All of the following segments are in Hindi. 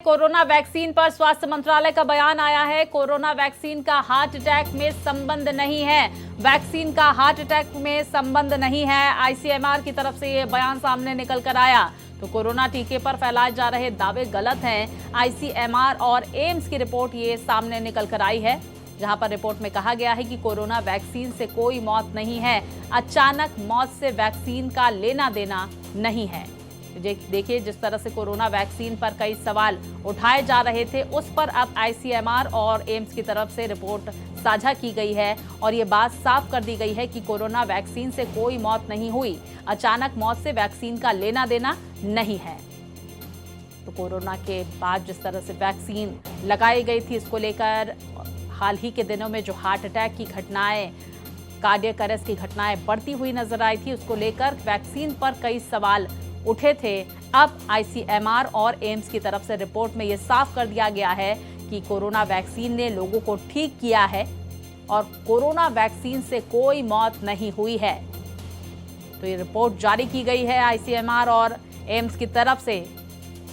कोरोना वैक्सीन पर स्वास्थ्य मंत्रालय का बयान आया है। कोरोना वैक्सीन का हार्ट अटैक में संबंध नहीं है। वैक्सीन का हार्ट अटैक में संबंध नहीं है। आईसीएमआर की तरफ से यह बयान सामने निकल कर आया। तो कोरोना टीके पर फैलाए जा रहे दावे गलत हैं। आईसीएमआर और एम्स की रिपोर्ट ये सामने निकल कर आई है, जहां पर रिपोर्ट में कहा गया है कि कोरोना वैक्सीन से कोई मौत नहीं है। अचानक मौत से वैक्सीन का लेना देना नहीं है। देखिए, जिस तरह से कोरोना वैक्सीन पर कई सवाल उठाए जा रहे थे, उस पर अब आईसीएमआर और एम्स की तरफ से रिपोर्ट साझा की गई है और ये बात साफ कर दी गई है कि कोरोना वैक्सीन से कोई मौत नहीं हुई। अचानक मौत से वैक्सीन का लेना देना नहीं है। तो कोरोना के बाद जिस तरह से वैक्सीन लगाई गई थी, इसको लेकर हाल ही के दिनों में जो हार्ट अटैक की घटनाएं, कार्डियक अरेस्ट की घटनाएं बढ़ती हुई नजर आई थी, उसको लेकर वैक्सीन पर कई सवाल उठे थे। अब आईसीएमआर और एम्स की तरफ से रिपोर्ट में यह साफ कर दिया गया है कि कोरोना वैक्सीन ने लोगों को ठीक किया है और कोरोना वैक्सीन से कोई मौत नहीं हुई है। तो ये रिपोर्ट जारी की गई है आईसीएमआर और एम्स की तरफ से।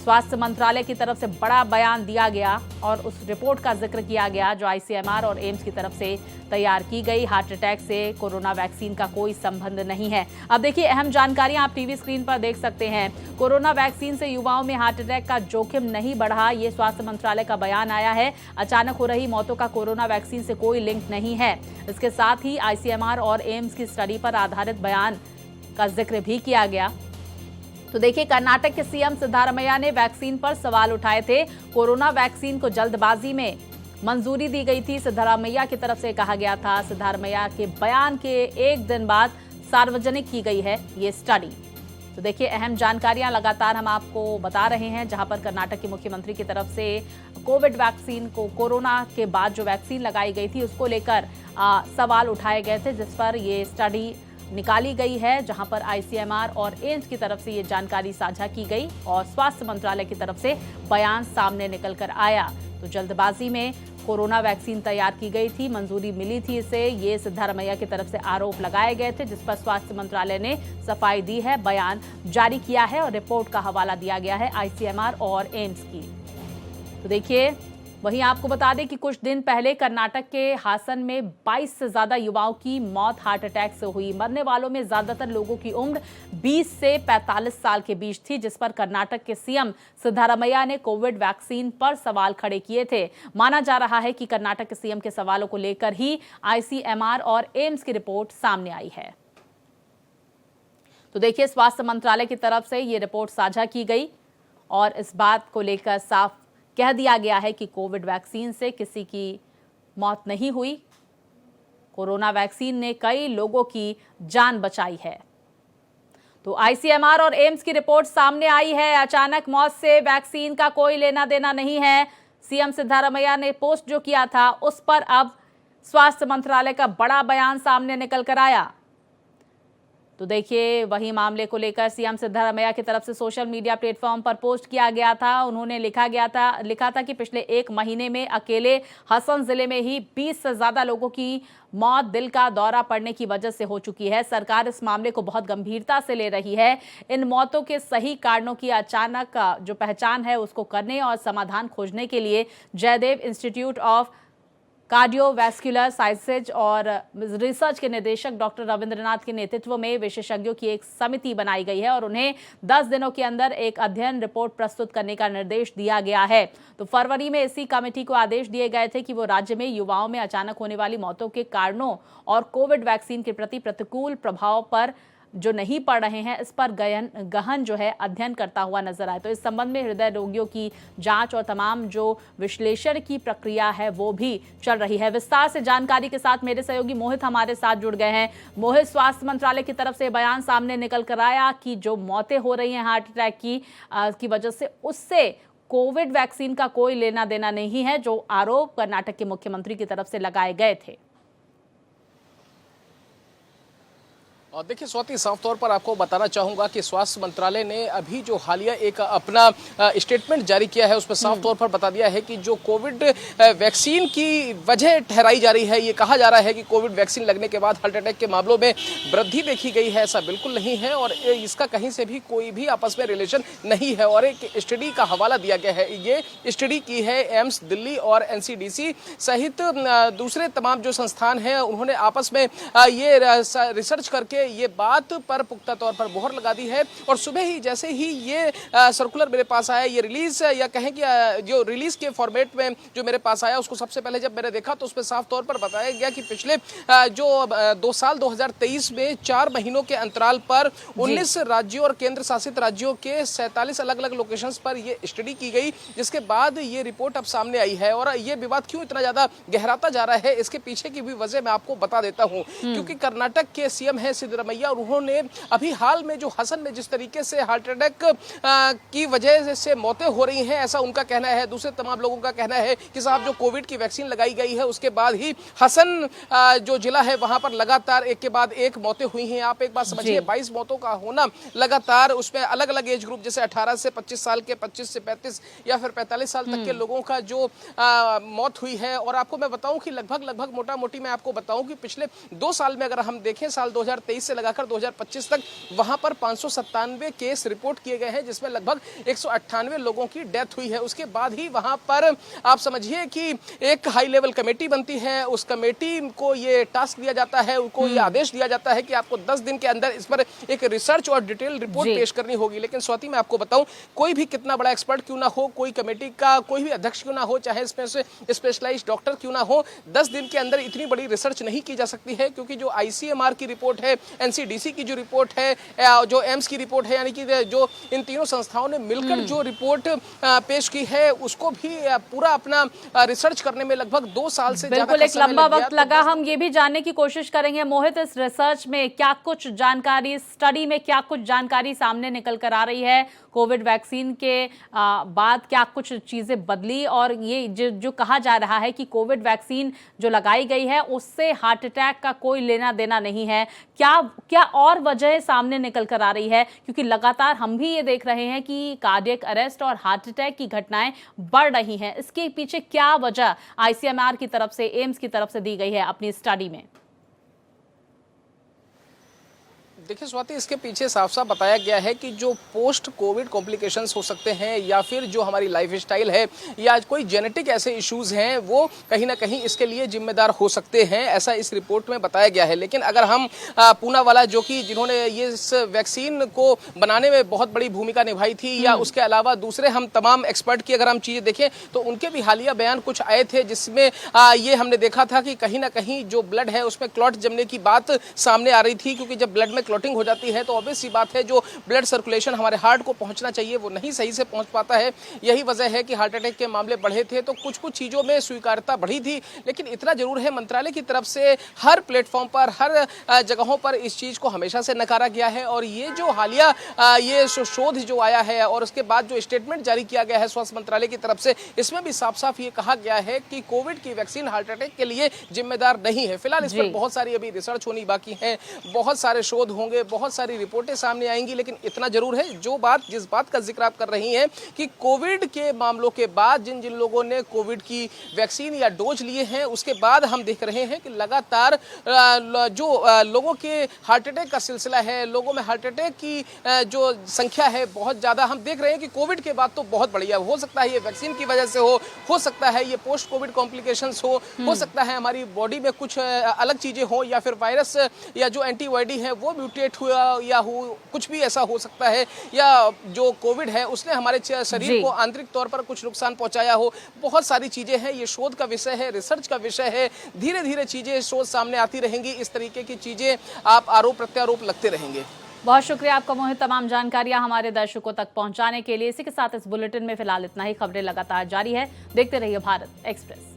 स्वास्थ्य मंत्रालय की तरफ से बड़ा बयान दिया गया और उस रिपोर्ट का जिक्र किया गया जो आईसीएमआर और एम्स की तरफ से तैयार की गई। हार्ट अटैक से कोरोना वैक्सीन का कोई संबंध नहीं है। अब देखिए, अहम जानकारियां आप टीवी स्क्रीन पर देख सकते हैं। कोरोना वैक्सीन से युवाओं में हार्ट अटैक का जोखिम नहीं बढ़ा, ये स्वास्थ्य मंत्रालय का बयान आया है। अचानक हो रही मौतों का कोरोना वैक्सीन से कोई लिंक नहीं है। इसके साथ ही आईसीएमआर और एम्स की स्टडी पर आधारित बयान का जिक्र भी किया गया। तो देखिए, कर्नाटक के सीएम सिद्धारमैया ने वैक्सीन पर सवाल उठाए थे। कोरोना वैक्सीन को जल्दबाजी में मंजूरी दी गई थी, सिद्धारमैया की तरफ से कहा गया था। सिद्धारमैया के बयान के एक दिन बाद सार्वजनिक की गई है ये स्टडी। तो देखिए, अहम जानकारियां लगातार हम आपको बता रहे हैं, जहां पर कर्नाटक के मुख्यमंत्री की तरफ से कोविड वैक्सीन को, कोरोना के बाद जो वैक्सीन लगाई गई थी उसको लेकर सवाल उठाए गए थे, जिस पर ये स्टडी निकाली गई है, जहां पर आईसीएमआर और एम्स की तरफ से ये जानकारी साझा की गई और स्वास्थ्य मंत्रालय की तरफ से बयान सामने निकल कर आया। तो जल्दबाजी में कोरोना वैक्सीन तैयार की गई थी, मंजूरी मिली थी इसे, ये सिद्धारमैया की तरफ से आरोप लगाए गए थे, जिस पर स्वास्थ्य मंत्रालय ने सफाई दी है, बयान जारी किया है और रिपोर्ट का हवाला दिया गया है आईसीएमआर और एम्स की। तो देखिए, वहीं आपको बता दें कि कुछ दिन पहले कर्नाटक के हासन में 22 से ज्यादा युवाओं की मौत हार्ट अटैक से हुई। मरने वालों में ज्यादातर लोगों की उम्र 20 से 45 साल के बीच थी, जिस पर कर्नाटक के सीएम सिद्धारमैया ने कोविड वैक्सीन पर सवाल खड़े किए थे। माना जा रहा है कि कर्नाटक के सीएम के सवालों को लेकर ही आईसीएमआर और एम्स की रिपोर्ट सामने आई है। तो देखिए, स्वास्थ्य मंत्रालय की तरफ से ये रिपोर्ट साझा की गई और इस बात को लेकर साफ कह दिया गया है कि कोविड वैक्सीन से किसी की मौत नहीं हुई। कोरोना वैक्सीन ने कई लोगों की जान बचाई है। तो आईसीएमआर और एम्स की रिपोर्ट सामने आई है। अचानक मौत से वैक्सीन का कोई लेना देना नहीं है। सीएम सिद्धारमैया ने पोस्ट जो किया था, उस पर अब स्वास्थ्य मंत्रालय का बड़ा बयान सामने निकल कर आया। तो देखिए, वही मामले को लेकर सीएम सिद्धारमैया की तरफ से सोशल मीडिया प्लेटफॉर्म पर पोस्ट किया गया था। उन्होंने लिखा था कि पिछले एक महीने में अकेले हसन जिले में ही 20 से ज्यादा लोगों की मौत दिल का दौरा पड़ने की वजह से हो चुकी है। सरकार इस मामले को बहुत गंभीरता से ले रही है। इन मौतों के सही कारणों की अचानक जो पहचान है उसको करने और समाधान खोजने के लिए Jayadeva institute of cardiovascular sciences और रिसर्च के निदेशक डॉक्टर रविंद्रनाथ के नेतृत्व में विशेषज्ञों की एक समिति बनाई गई है और उन्हें 10 दिनों के अंदर एक अध्ययन रिपोर्ट प्रस्तुत करने का निर्देश दिया गया है। तो फरवरी में इसी कमेटी को आदेश दिए गए थे कि वो राज्य में युवाओं में अचानक होने वाली मौतों के कारणों और कोविड वैक्सीन के प्रति प्रतिकूल प्रभाव पर जो नहीं पड़ रहे हैं, इस पर गहन जो है अध्ययन करता हुआ नजर आए। तो इस संबंध में हृदय रोगियों की जांच और तमाम जो विश्लेषण की प्रक्रिया है वो भी चल रही है। विस्तार से जानकारी के साथ मेरे सहयोगी मोहित हमारे साथ जुड़ गए हैं। मोहित, स्वास्थ्य मंत्रालय की तरफ से बयान सामने निकल कर आया कि जो मौतें हो रही हैं हार्ट अटैक की वजह से, उससे कोविड वैक्सीन का कोई लेना देना नहीं है, जो आरोप कर्नाटक के मुख्यमंत्री की तरफ से लगाए गए थे। और देखिए स्वाति, साफ तौर पर आपको बताना चाहूंगा कि स्वास्थ्य मंत्रालय ने अभी जो हालिया एक अपना स्टेटमेंट जारी किया है, उसमें साफ तौर पर बता दिया है कि जो कोविड वैक्सीन की वजह ठहराई जा रही है, ये कहा जा रहा है कि कोविड वैक्सीन लगने के बाद हार्ट अटैक के मामलों में वृद्धि देखी गई है। ऐसा बिल्कुल नहीं है और इसका कहीं से भी कोई भी आपस में रिलेशन नहीं है। और एक स्टडी का हवाला दिया गया है, ये स्टडी की है एम्स दिल्ली और एनसीडीसी सहित दूसरे तमाम जो संस्थान हैं, उन्होंने आपस में ये रिसर्च करके ये बात पर पुख्ता तौर पर मोहर लगा दी है। और सुबह ही जैसे ही ये सर्कुलर मेरे पास आया, ये रिलीज या कहें कि जो रिलीज के फॉर्मेट में जो मेरे पास आया, उसको सबसे पहले जब मैंने देखा तो उसमें साफ तौर पर बताया गया कि पिछले जो 2 साल 2023 में 4 महीनों के अंतराल पर 19 राज्यों और केंद्र शासित राज्यों के 47 अलग अलग लोकेशंस पर ये स्टडी की गई, जिसके बाद ये रिपोर्ट अब सामने आई है। और ये विवाद क्यों इतना ज्यादा गहराता जा रहा है, इसके पीछे की भी वजह मैं आपको बता देता हूं। क्योंकि कर्नाटक के सीएम है सिद्धरमैया, और उन्होंने अभी हाल में जो हसन में जिस तरीके से हार्ट अटैक की वजह से मौतें हो रही हैं, ऐसा उनका कहना है। दूसरे तमाम लोगों का कहना है कि साहब जो कोविड की वैक्सीन लगाई गई है उसके बाद ही हसन जो जिला है वहां पर लगातार एक के बाद एक मौतें हुई हैं। आप एक बात समझिए, 22 मौतों का होना लगातार, उसमें अलग अलग एज ग्रुप जैसे 18 से 25 साल के, 25 से 35 या फिर 45 साल तक के लोगों का जो मौत हुई है। और आपको मैं बताऊं कि लगभग मोटा मोटी मैं आपको बताऊं कि पिछले 2 साल में अगर हम देखें, साल 2023 से लगाकर 2025 तक वहां पर 597 केस रिपोर्ट किए गए हैं, जिसमें लगभग 198 लोगों की डेथ हुई है। उसके बाद ही वहां पर आप समझिए कि एक हाई लेवल कमेटी बनती है, उस कमेटी को ये टास्क दिया जाता है, उनको ये आदेश दिया जाता है कि आपको 10 दिन के अंदर इस पर एक रिसर्च और डिटेल रिपोर्ट पेश करनी होगी। लेकिन स्वाति, मैं आपको बताऊं, कोई भी कितना बड़ा एक्सपर्ट क्यों ना हो, कोई कमेटी का कोई भी अध्यक्ष क्यों ना हो, चाहे इसमें से स्पेशलाइज्ड डॉक्टर क्यों ना हो, 10 दिन के अंदर इतनी बड़ी रिसर्च नहीं की जा सकती है। क्योंकि जो आईसीएमआर की रिपोर्ट है, एनसीडीसी की जो रिपोर्ट है, जो एम्स की रिपोर्ट है, यानी कि जो इन तीनों संस्थाओं ने मिलकर जो रिपोर्ट पेश की है, उसको भी पूरा अपना रिसर्च करने में लगभग 2 साल से बिल्कुल एक लंबा वक्त लगा। हम ये भी जानने की कोशिश करेंगे मोहित, इस रिसर्च में क्या कुछ जानकारी, स्टडी में क्या कुछ जानकारी सामने निकल कर आ रही है, कोविड वैक्सीन के बाद क्या कुछ चीजें बदली, और ये जो कहा जा रहा है कि कोविड वैक्सीन जो लगाई गई है उससे हार्ट अटैक का कोई लेना देना नहीं है, क्या और वजह सामने निकल कर आ रही है? क्योंकि लगातार हम भी ये देख रहे हैं कि कार्डियक अरेस्ट और हार्ट अटैक की घटनाएं बढ़ रही हैं। इसके पीछे क्या वजह आईसीएमआर की तरफ से, एम्स की तरफ से दी गई है अपनी स्टडी में? देखिए स्वाति, इसके पीछे साफ साफ बताया गया है कि जो पोस्ट कोविड कॉम्प्लिकेशंस हो सकते हैं, या फिर जो हमारी लाइफस्टाइल है, या कोई जेनेटिक ऐसे इश्यूज हैं, वो कहीं ना कहीं इसके लिए जिम्मेदार हो सकते हैं, ऐसा इस रिपोर्ट में बताया गया है। लेकिन अगर हम पूनावाला, जो कि जिन्होंने ये इस वैक्सीन को बनाने में बहुत बड़ी भूमिका निभाई थी, या उसके अलावा दूसरे हम तमाम एक्सपर्ट की अगर हम चीज़ें देखें तो उनके भी हालिया बयान कुछ आए थे, जिसमें ये हमने देखा था कि कहीं ना कहीं जो ब्लड है उसमें क्लॉट जमने की बात सामने आ रही थी। क्योंकि जब ब्लड में क्लॉटिंग हो जाती है तो ऑब्वियस सी बात है, जो ब्लड सर्कुलेशन हमारे हार्ट को पहुंचना चाहिए वो नहीं सही से पहुंच पाता है। यही वजह है कि हार्ट अटैक के मामले बढ़े थे। तो कुछ चीजों में स्वीकार्यता बढ़ी थी, लेकिन इतना जरूर है, मंत्रालय की तरफ से हर प्लेटफॉर्म पर, हर जगहों पर इस चीज को हमेशा से नकारा गया है। और ये जो हालिया ये शोध जो आया है और उसके बाद जो स्टेटमेंट जारी किया गया है स्वास्थ्य मंत्रालय की तरफ से, इसमें भी साफ साफ ये कहा गया है कि कोविड की वैक्सीन हार्ट अटैक के लिए जिम्मेदार नहीं है। फिलहाल इस पर बहुत सारी अभी रिसर्च होनी बाकी है, बहुत सारे शोध होंगे, बहुत सारी रिपोर्टें सामने आएंगी। लेकिन इतना जरूर है, जिस बात का जिक्र आप कर रही हैं कि कोविड के मामलों के बाद जिन लोगों ने कोविड की वैक्सीन या डोज लिए हैं, उसके बाद हम देख रहे हैं कि लगातार जो लोगों के हार्ट अटैक का सिलसिला है, लोगों में हार्ट अटैक की जो संख्या है बहुत ज्यादा हम देख रहे हैं कि कोविड के बाद तो बहुत बढ़िया। हो सकता है ये वैक्सीन की वजह से हो सकता है ये पोस्ट कोविड कॉम्प्लिकेशंस हो सकता है हमारी बॉडी में कुछ अलग चीजें हो, या फिर वायरस या जो एंटीबॉडी है वो म्यूटेट हुआ या कुछ भी ऐसा हो सकता है, या जो कोविड है उसने हमारे शरीर को आंतरिक तौर पर कुछ नुकसान पहुंचाया हो। बहुत सारी चीजें हैं, ये शोध का विषय है, रिसर्च का विषय है। धीरे धीरे चीजें शोध सामने आती रहेंगी, इस तरीके की चीजें आप आरोप प्रत्यारोप लगते रहेंगे। बहुत शुक्रिया आपका मोहित, तमाम जानकारियां हमारे दर्शकों तक पहुंचाने के लिए। इसी के साथ इस बुलेटिन में फिलहाल इतना ही। खबरें लगातार जारी है, देखते रहिए भारत एक्सप्रेस।